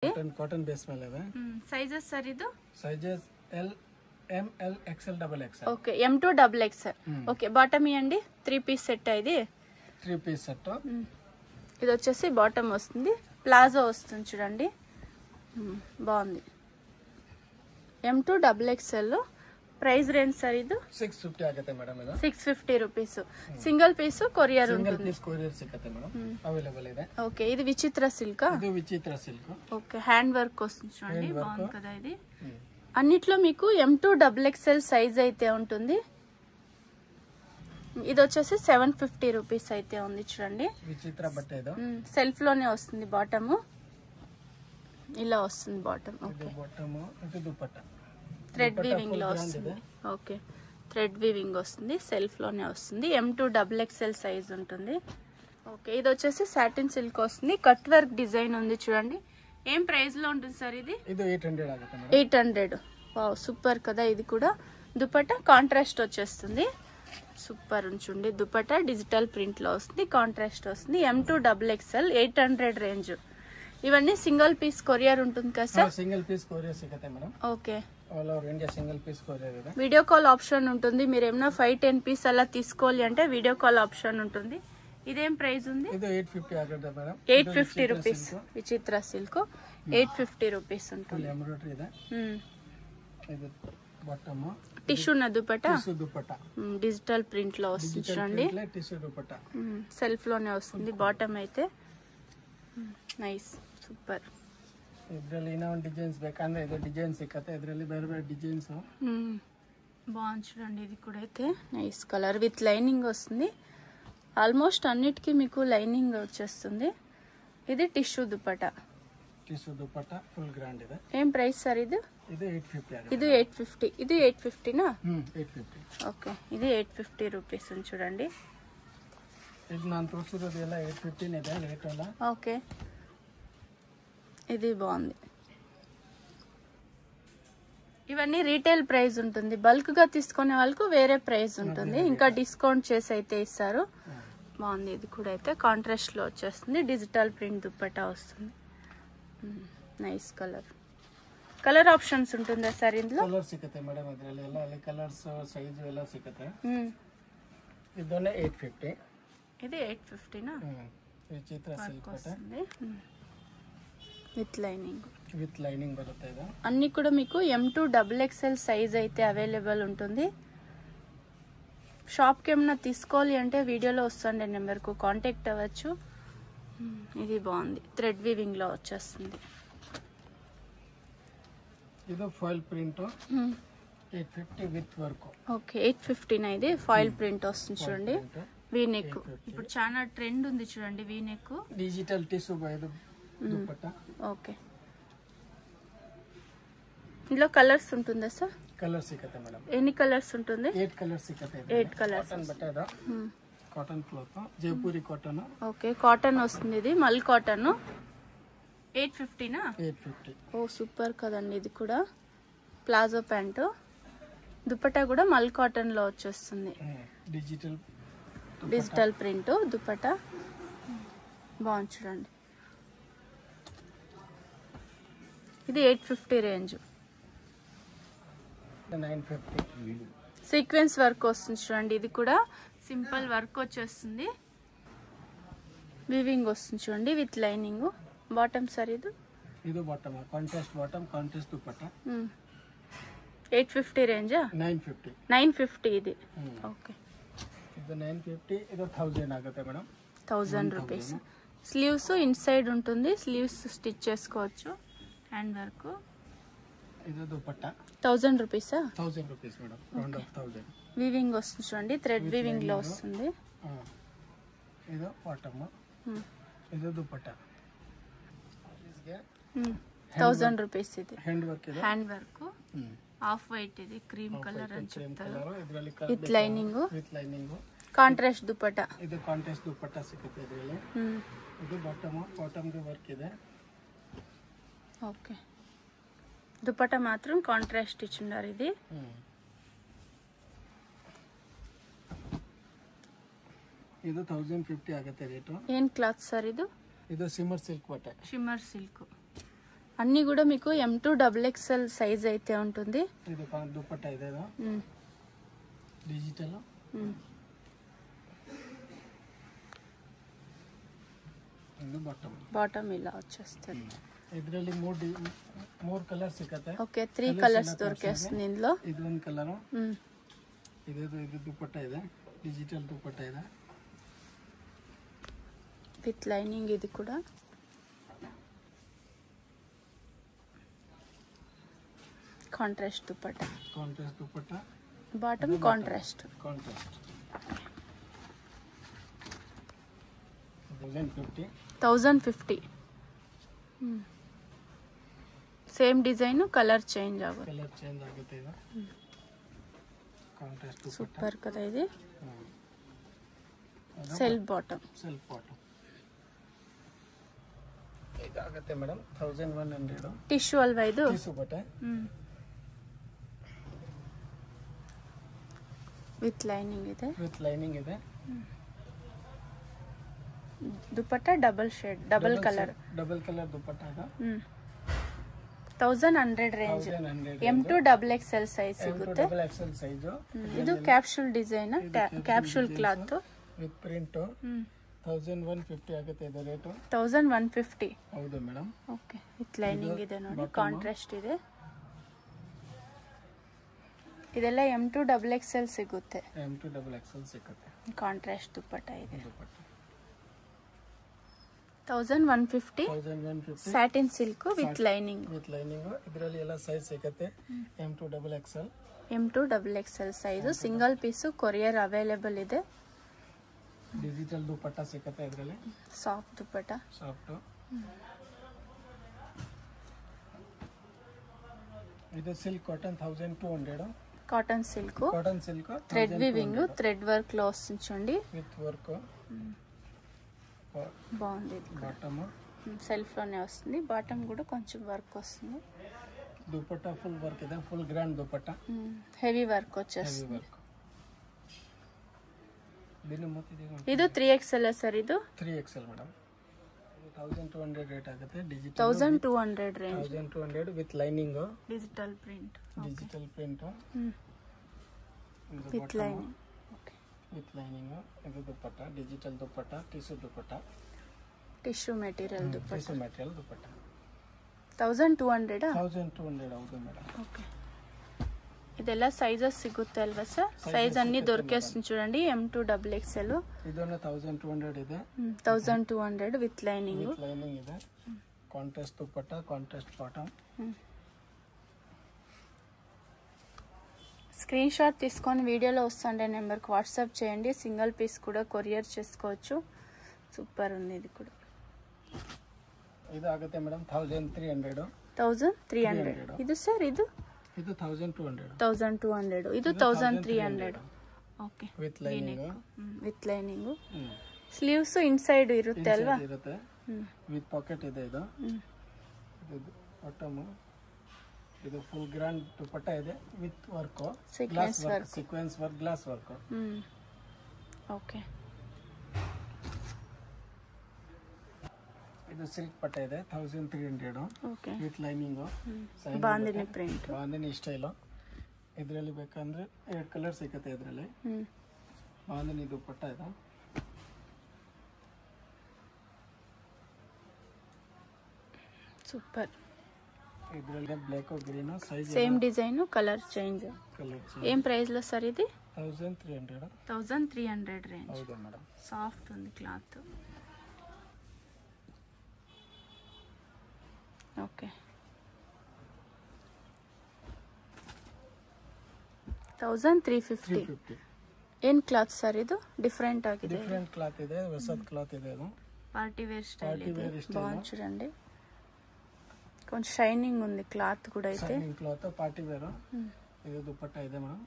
Cotton base ಮೇಲೆ ಇದೆ. Sizes sir ಇದು sizes L M L XL XXL. Okay M2 XXL. Okay bottom ఇయండి 3 piece set ఇది 3 piece set. ఇది వచ్చేసి బాటమ్ వస్తుంది, ప్లాజో వస్తుంది చూడండి, బాగుంది. M2 XXL. Price range sir ಇದು 650 ಆಗುತ್ತೆ ಮೇಡಂ. ಇದು 650 rupees. Single piece courier single ఉంటుంది. ಪೀಸ್ ಕೊರಿಯರ್ ಸಿಗುತ್ತೆ ಮೇಡಂ, ಅವೈಲೇಬಲ್ ಇದೆ. ఓకే ఇది విచిత్ర సిల్క్. ఇది Vichitra silk. Okay hand work వస్తుంది చూడండి, బాగుంది కదా ఇది. అన్నిట్లో మీకు M2 XXL సైజ్ అయితే ఉంటుంది. ఇది వచ్చేసి 750 రూపీస్ అయితే ఉంది చూడండి. విచిత్ర బట్ట ఇది సెల్ఫ్ లోనే వస్తుంది, బాటమ్ ఇలా వస్తుంది బాటమ్. ఓకే బాటమ్ ఇది దుపట్టా థ్రెడ్ వీవింగ్ లో వస్తుంది. ఓకే థ్రెడ్ వీవింగ్ వస్తుంది, సెల్ఫ్ లోనే వస్తుంది. M2 XXL సైజ్ ఉంటుంది. ఓకే ఇది వచ్చేసి సాటిన్ సిల్క్ వస్తుంది, కట్ వర్క్ డిజైన్ ఉంది చూడండి. ఏం ప్రైస్ లో ఉంటుంది సార్ ఇది? ఇది 800 ఆಗುತ್ತೆ మేడం. 800. వావ్ సూపర్ కదా ఇది కూడా. దుపట్టా కాంట్రాస్ట్ వచ్చేస్తుంది, సూపర్ ఉంచుండి. దుపట్టా డిజిటల్ ప్రింట్ లో వస్తుంది, కాంట్రాస్ట్ వస్తుంది. M2 XXL 800 range. ఇవన్నీ సింగిల్ పీస్ కొరియర్ ఉంటుంది కదా సార్? సింగిల్ పీస్ కొరియర్ సిಗುತ್ತೆ madam. Okay all over India single piece courier ಇದೆ. వీడియో కాల్ ఆప్షన్ ఉంటుంది. మీరు ఏమైనా 5-10 పీస్ అలా తీసుకోవాలి అంటే వీడియో కాల్ ఆప్షన్ ఉంటుంది. ఇదేం ప్రైస్ ఉంది? ఇది 850 ఆಗುತ್ತೆ మేడం. 850 రూపీస్. విచిత్ర సిల్క్ 850 రూపీస్ ఉంటుంది. ఎంబ్రాయిడరీ ಇದೆ. ఇది బాటమ్ టిష్యూ నా dupatta, tissue dupatta digital print లో వస్తుంది చూడండి. టిష్యూ దుపట్టా సెల్ఫ్ లోనే వస్తుంది. బాటమ్ అయితే నైస్ సూపర్. ಇದರಲ್ಲಿ ಇನ್ನೂ ಒಂದು ಡಿಸೈನ್ಸ್ ಬೇಕಂದ್ರೆ ಇದು ಡಿಸೈನ್ ಸಿಕ್ಕತ್ತೆ. ಇದರಲ್ಲಿ ಬೇರೆ ಬೇರೆ ಡಿಸೈನ್ಸ್ బాగుంది చూడండి. ఇది కూడా అయితే నైస్ కలర్ విత్ లైనింగ్ వస్తుంది. ఆల్మోస్ట్ అన్నిటికీ మీకు లైనింగ్ వచ్చేస్తుంది. ఇది tissue dupatta. Tissue dupatta full grand ಇದೆ. ఏం ప్రైస్ సార్ ఇది? ఇది 850 ಆಗುತ್ತೆ. ఇది 850. ఇది 850 నా? 850. ఓకే ఇది 850 రూపీస్ ఉంది చూడండి. ಇದು ನಾನು ತೋರಿಸಿರೋದು ಎಲ್ಲ 815 ಇದೆ ರೇಟ್ ಎಲ್ಲ. ఓకే ఇది బాగుంది. ఇవన్నీ రీటైల్ ప్రైస్ ఉంటుంది, బల్క్ గా తీసుకునే వాళ్ళకు వేరే ప్రైస్ ఉంటుంది, ఇంకా డిస్కౌంట్ చేసి అయితే ఇస్తారు. బాగుంది. ఇది కూడా అయితే కాంట్రాస్ట్ లో వచ్చేస్తుంది, డిజిటల్ ప్రింట్ దుపట్టా వస్తుంది. Nice colour. కలర్ ఆప్షన్స్ ఉంటుందా సార్ ఇందులో? ಕಲರ್ ಸಿಗುತ್ತೆ ಮೇಡಂ. ಇದರಲ್ಲಿ ಎಲ್ಲ ಅಲ್ಲಿ ಕಲರ್ಸ್ ಸೈಜ್ ಎಲ್ಲ ಸಿಗುತ್ತೆ. ಇದೊಂದೇ 850. ఇది 850 నా? ವಿಚಿತ್ರ ಸಿಲ್ಕ್ వస్తుంది విత్ లైనింగ్. విత్ లైనింగ్ బರುತ್ತೆ ఇది. అన్ని కూడా మీకు M2 XXL సైజ్ అయితే అవైలబుల్ ఉంటుంది. షాప్ కి ఏమైనా తీసుకోవాలి అంటే వీడియోలో వస్తుండే నెంబర్ కు కాంటాక్ట్ అవ్వచ్చు. ఇది బాగుంది, థ్రెడ్ వీవింగ్ లో వచ్చేస్తుంది. ఇది foil print 850 with work. Okay 850 నా? ఇది ఫాయిల్ ప్రింట్ వస్తుంది చూడండి, వీ నెక్. ఇప్పుడు చాలా ట్రెండ్ ఉంది చూడండి V neck. Digital tissue dupatta. Okay ఇందులో కలర్స్ ఉంటుందా సార్? కలర్ సిಗುತ್ತೆ మేడం. ఎన్ని కలర్స్ ఉంటుంది? 8 కలర్స్ సిಗುತ್ತೆ. 8 కలర్స్. కాటన్ బట్ట ఇది. Cotton cloth Jaipuri cotton. Okay cotton వస్తుంది, ఇది మల్ కాటన్. 850 నా? 850. ఓ సూపర్ కదండి. ఇది కూడా ప్లాజో ప్యాంటు, దుపట్టా కూడా మల్ కాటన్ లో వచ్చేస్తుంది. డిజిటల్ ప్రింట్ దుపట్టా బాగుంది చూడండి. ఇది 850 రేంజ్. 950. సీక్వెన్స్ వర్క్ వస్తుంది చూడండి. ఇది కూడా సింపుల్ వర్క్ వచ్చేస్తుంది, వీవింగ్ వస్తుంది చూడండి విత్ లైనింగ్. బాటమ్ సార్ ఇది? ఇది bottom contrast bottom, contrast dupatta. 850 రేంజా? 950. 950 ఇది. ఓకే ఇది 950. ఇది 1000 ఆಗುತ್ತೆ మేడం. 1000 రూపీస్. స్లీవ్స్ ఇన్సైడ్ ఉంటుంది, స్లీవ్స్ స్టిచ్ చేసుకోవచ్చు. Hand work. ఇది దుపట్టా 1000 రూపీసా? 1000 rupees madam. Round off 1000. Weaving వస్తుంది చూడండి, థ్రెడ్ వీవింగ్ లో వస్తుంది. ఇది బాటమ్, ఇది దుపట్టా. 1000 రూపీస్ ఇది. Hand work. ఇది హ్యాండ్ వర్క్ ఆఫ్ వైట్. ఇది క్రీమ్ కలర్ అని చెప్తారు, విత్ ಲೈನಿಂಗ್. ಕಾಂಟ್ರಾಸ್ಟ್ ದುಪಟ್ಟಾ. ಇದು ಕಾಂಟ್ರಾಸ್ಟ್ ದುಪಟ್ಟಾ ಸಿಗುತ್ತೆ ಇದರಲ್ಲಿ. ಇದು ಬಾಟಮ್ ಗೆ ವರ್ಕ್ ಇದೆ. ఓకే దుపట్టా మాత్రం కాంట్రాస్ట్ ఇచ్చున్నారు. ఇది ಇದು 1050 ಆಗುತ್ತೆ ರೇಟ್. ಏನ್ ಕ್ಲಾತ್ ಸರ್ ಇದು? ಇದು ಶಿಮ್ಮರ್ ಸಿಲ್ಕ್ ಬಟ್ಟೆ. ಶಿಮ್ಮರ್ ಸಿಲ್ಕ್ అన్ని కూడా మీకు M2 XXL సైజ్ అయితే ఉంటుంది. ఇది దుపట్టా ಇದೆ ಇದು ಡಿಜಿಟಲ್ ಇದು ಬಾಟಮ್ ఇలా వచ్చేస్తుంది. ಇದರಲ್ಲಿ ಮೂರು ಕಲರ್ ಸಿಗುತ್ತೆ. ಓಕೆ 3 ಕಲರ್ಸ್ ದೊರಕೇస్తుంది ఇందులో. ಇದು ಒಂದು ಕಲರ್. ಇದು ದುಪಟ್ಟಾ ಇದೆ, ಡಿಜಿಟಲ್ ದುಪಟ್ಟಾ ಇದೆ ವಿತ್ ಲೈನಿಂಗ್. ಇದು ಕೂಡ contrast dupatta. Bottom contrast. 1050. Same design, colour change ಆಗುತ್ತೆ. ಇದು ಕಾಂಟ್ರಾಸ್ಟ್ ಸೂಪರ್ కదా ఇది. Self bottom. ಇದಾಗುತ್ತೆ ಮೇಡಮ್ 1100. ಟಿಶ್ಯೂ ಅಲ್ವಾ ಇದು? ಟಿಶ್ಯೂ ಬಟ್ಟೆ ವಿತ್ ಲೈನಿಂಗ್ ಇದೆ. Dupatta double shade, double colour dupatta ಇದೆ. 1100 ರೇಂಜ್. M2 XXL ಸೈಜ್ ಸಿಗುತ್ತೆ. ಇದು capsule design, capsule cloth with print. 1150 ಆಗುತ್ತೆ ಇದು ರೇಟ್. 1150. ಹೌದು ಮೇಡಮ್. ಓಕೆ ವಿತ್ ಲೈನಿಂಗ್ ಇದೆ ನೋಡಿ, ಕಾಂಟ್ರಾಸ್ಟ್ ಇದೆ. ಇದೆಲ್ಲ M2 XXL ಸಿಗುತ್ತೆ. ಕಾಂಟ್ರಾಸ್ಟ್ ದುಪಟ್ಟಾ ಇದೆ. 1150. Satin silk with lining. ಇದರಲ್ಲಿ ಎಲ್ಲ ಸೈಜ್ ಸಿಗುತ್ತೆ. M2 XXL size. Single piece courier available ಇದೆ. ಡಿಜಿಟಲ್ ದುಪಟ್ಟಾ ಸಿಗುತ್ತೆ ಇದರಲ್ಲಿ. ಸಾಫ್ಟ್ ದುಪಟ್ಟಾ. ಇದು silk cotton 1200. Cotton silk. Thread weaving, thread work లో వస్తుంది విత్ వర్క్. బాగుంది. బాటమ్ సెల్ఫ్ లోనే వస్తుంది. బాటమ్ కూడా కొంచెం వర్క్ వస్తుంది. దుపట్టా ఫుల్ వర్క్ ಇದೆ, full grand dupatta. Heavy work వచ్చేస్తుంది. ಇದು 3XL ಸರ್. ಇದು 3XL ಮೇಡಮ್. 1200 ರೇಟ್ ಆಗುತ್ತೆ. Digital 1200 range. 1200 with lining. Digital print. With lining. ಇದು dupatta, digital dupatta, tissue material dupatta. 1200. 1200 ಹೌದು ಮೇಡಮ್. ಓಕೆ ಇದೆಲ್ಲ ಸೈಜಸ್ ಸಿಗುತ್ತೆ ಅಲ್ವಾ ಸರ್? ಸೈಜ್ ಅన్ని ದೊರಕೇస్తుంది చూడండి. M2 XXL. ಇದನ್ನ 1200 ಇದೆ. 1200 ವಿತ್ ಲೈನಿಂಗ್ ಇದೆ. Contrast dupatta, contrast bottom. Screen shot తీసుకొని వీడియోలో వస్తుండే నెంబర్కి వాట్సాప్ చేయండి. సింగిల్ పీస్ కూడా కొరియర్ చేసుకోవచ్చు. సూపర్ ఉంది ఇది కూడా. ಇದು ಆಗುತ್ತೆ ಮೇಡಮ್ 1300. 1300. ಇದು ಸರ್ ಇದು 1200. 1200. ಇದು 1300. Okay with lining. Sleeves inside ಇರುತ್ತೆ ಅಲ್ವಾ? ಇರುತ್ತೆ. ವಿತ್ ಪಾಕೆಟ್ ಇದೆ ಇದು. ಬಾಟಮ್ ಇದು ಫುಲ್ ಗ್ರಾಂಡ್ ದುಪಟ್ಟಾ ಇದೆ with work, sequence work, glass work. Okay ಇದು ಸಿಲ್ಕ್ ಪಟ್ಟೆ ಇದೆ 1300. Okay with lining. Bandhani print, bandhani style. ಇದರಲ್ಲಿ ಬೇಕಂದ್ರೆ 2 ಕಲರ್ ಸಿಗುತ್ತೆ ಇದರಲ್ಲಿ. ಬಾಂದಿನಿ ದುಪಟ್ಟಾ ಇದೆ. ಸೂಪರ್. ಇದರಲ್ಲಿ black green size same design, colour change. ఏం ప్రైస్ లో సార్ ఇది? 1300. 1300 రేంజ్. ಹೌದು ಮೇಡಂ. సాఫ్ట్ ఉంది క్లాత్. ఓకే 1350. ಏನ್ ಕ್ಲಾತ್ ಸರ್ ಇದು? ಡಿಫರೆಂಟ್ ಆಗಿದೆ. ಡಿಫರೆಂಟ್ ಕ್ಲಾತ್ ಇದೆ, ಹೊಸದ ಕ್ಲಾತ್ ಇದೆ. ಇದು పార్టీ వేర్ స్టైల్ ಇದೆ. బాగుంది చూడండి. కొంచెం షైనింగ్ ఉంది క్లాత్ కూడా. అయితే షైనింగ్ క్లాత్ పార్టీ వేర్. ಇದು ದುಪಟ್ಟಾ ಇದೆ ಮೇಡಂ.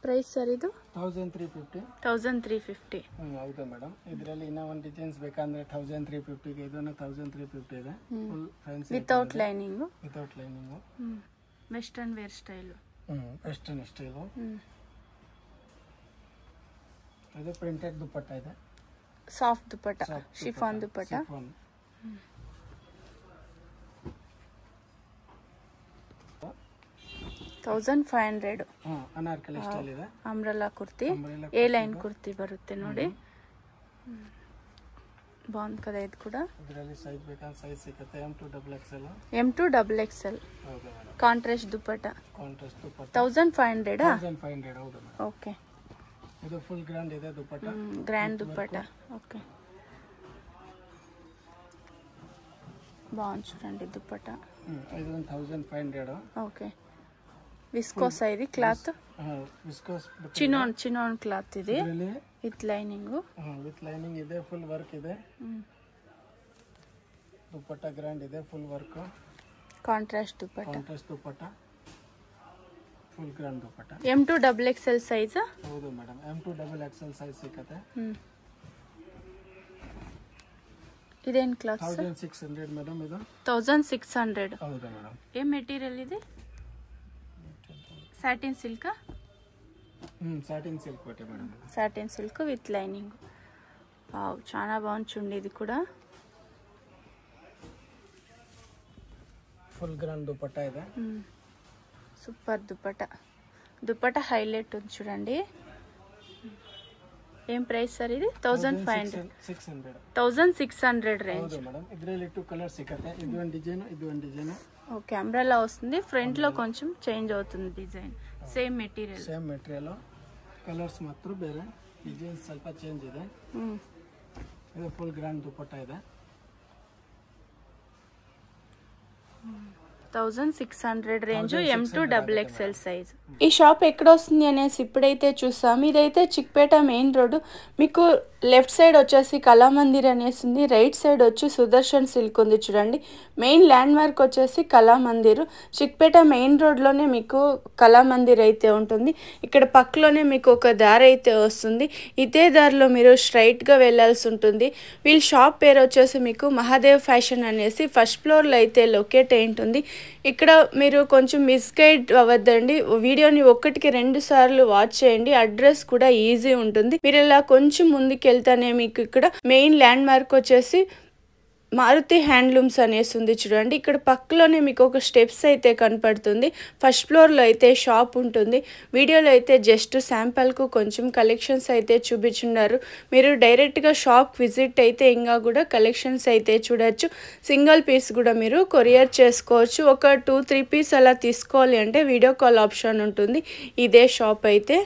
ಪ್ರೈಸ್ ಸರ್ ಇದು 1350. 1350. ಹೌದು ಮೇಡಂ. ಇದರಲ್ಲಿ ಇನ್ನೂ ಒಂದು ಡಿಸೈನ್ಸ್ ಬೇಕಂದ್ರೆ 1350 ಗೆ ಇದನ್ನ 1350 ಇದೆ. Full fancy without lining. Western wear style. Western style. ಇದು ಪ್ರಿಂಟೆಡ್ ದುಪಟ್ಟಾ ಇದೆ. Soft dupatta, chiffon dupatta. 1500. Anarkali style ಇದೆ. Umbrella kurti, A line kurti ಬರುತ್ತೆ ನೋಡಿ. ಬಾಂದ್ ಕದ ಇದು ಕೂಡ. ಇದರಲ್ಲಿ ಸೈಜ್ ಬೇಕಾದ ಸೈಜ್ ಸಿಗುತ್ತೆ. M2 XXL. ಹೌದು ಮೇಡಂ. ಕಾಂಟ್ರಾಸ್ಟ್ ದುಪಟ್ಟಾ. 1500 1500 ಹೌದು ಮೇಡಂ. ಓಕೆ. ಇದು ಫುಲ್ ಗ್ರ್ಯಾಂಡ್ ಇದೆ ದುಪಟ್ಟಾ. ಗ್ರ್ಯಾಂಡ್ ದುಪಟ್ಟಾ. ಓಕೆ. ಬಾಂದ್ చూడండి దుపట్టా. ಇದು 1500. ఓకే. విస్కోస్ ఇది క్లాత్. విస్కోస్ చినాన్ క్లాత్ ఇది. With lining. ವಿತ್ ಲೈನಿಂಗ್ ಇದೆ, ಫುಲ್ ವರ್ಕ್ ಇದೆ. ದುಪಟ್ಟಾ ಗ್ರ್ಯಾಂಡ್ ಇದೆ, full work. Contrast dupatta. Full grand dupatta. M2 XXL size. ಹೌದು ಮೇಡಂ, M2 XXL ಸೈಜ್ ಸಿಗುತ್ತೆ. ಇದೇನ್ ಕ್ಲಾತ್? 1600 ಮೇಡಂ. ಇದು 1600. ಹೌದು ಮೇಡಂ. ಏ ಮೆಟೀರಿಯಲ್ ಇದೆ? Satin silk. సాటిన్ సిల్క్ పట్టే madam. Satin silk with lining. Wow, చాలా బాగుంది చూడండి. ఇది కూడా ఫుల్ గ్రాండ్ దుపట్టా ಇದೆ. సూపర్ దుపట్టా. దుపట్టా హైలైట్ ఉంది చూడండి. ఏం ప్రైస్ సార్ ఇది? 1500. 1600 రేంజ్. ಹೌದು ಮೇಡಂ. ಇದರಲ್ಲಿ 2 ಕಲರ್ ಸಿಗುತ್ತೆ. ಇದು ಒಂದು ಡಿಸೈನ್. ఓకే. అంబ్రెల్లా వస్తుంది. ఫ్రంట్ లో కొంచెం చేంజ్ అవుతుంది డిజైన్. Same material. ಕಲರ್ಸ್ ಮಾತ್ರ ಬೇರೆ, ಡಿಸೈನ್ ಸ್ವಲ್ಪ ಚೇಂಜ್ ಇದೆ. ಇದು ಫುಲ್ ಗ್ರ್ಯಾಂಡ್ ದುಪಟ್ಟಾ ಇದೆ. 1600 రేంజ్, M2 XXL సైజ్. ఈ షాప్ ఎక్కడ వస్తుంది అనేసి ఇప్పుడైతే చూసాం. ఇదైతే చిక్పేట మెయిన్ రోడ్. మీకు లెఫ్ట్ సైడ్ వచ్చేసి కళామందిర్ అనేసి ఉంది, రైట్ సైడ్ వచ్చి సుదర్శన్ సిల్క్ ఉంది చూడండి. మెయిన్ ల్యాండ్ మార్క్ వచ్చేసి కళామందిర్. చిక్పేట మెయిన్ రోడ్లోనే మీకు కళామందిర్ అయితే ఉంటుంది. ఇక్కడ పక్కలోనే మీకు ఒక దారి అయితే వస్తుంది. ఇదే దారిలో మీరు స్ట్రైట్గా వెళ్ళాల్సి ఉంటుంది. వీళ్ళ షాప్ పేరు వచ్చేసి మీకు మహాదేవ్ ఫ్యాషన్ అనేసి ఫస్ట్ ఫ్లోర్లో అయితే లొకేట్ అయి ఉంటుంది. ఇక్కడ మీరు కొంచెం మిస్గైడ్ అవ్వద్దండి. వీడియోని 1-2 సార్లు వాచ్ చేయండి. అడ్రస్ కూడా ఈజీ ఉంటుంది. మీరు ఇలా కొంచెం ముందుకు వెళ్తానే మీకు ఇక్కడ మెయిన్ ల్యాండ్ మార్క్ వచ్చేసి మారుతి హ్యాండ్లూమ్స్ అనేసి ఉంది చూడండి. ఇక్కడ పక్కలోనే మీకు ఒక స్టెప్స్ అయితే కనపడుతుంది. ఫస్ట్ ఫ్లోర్లో అయితే షాప్ ఉంటుంది. వీడియోలో అయితే జస్ట్ శాంపుల్కు కొంచెం కలెక్షన్స్ అయితే చూపించున్నారు. మీరు డైరెక్ట్గా షాప్ విజిట్ అయితే ఇంకా కూడా కలెక్షన్స్ అయితే చూడొచ్చు. సింగిల్ పీస్ కూడా మీరు కొరియర్ చేసుకోవచ్చు. ఒక 2-3 పీస్ అలా తీసుకోవాలి అంటే వీడియో కాల్ ఆప్షన్ ఉంటుంది. ఇదే షాప్ అయితే.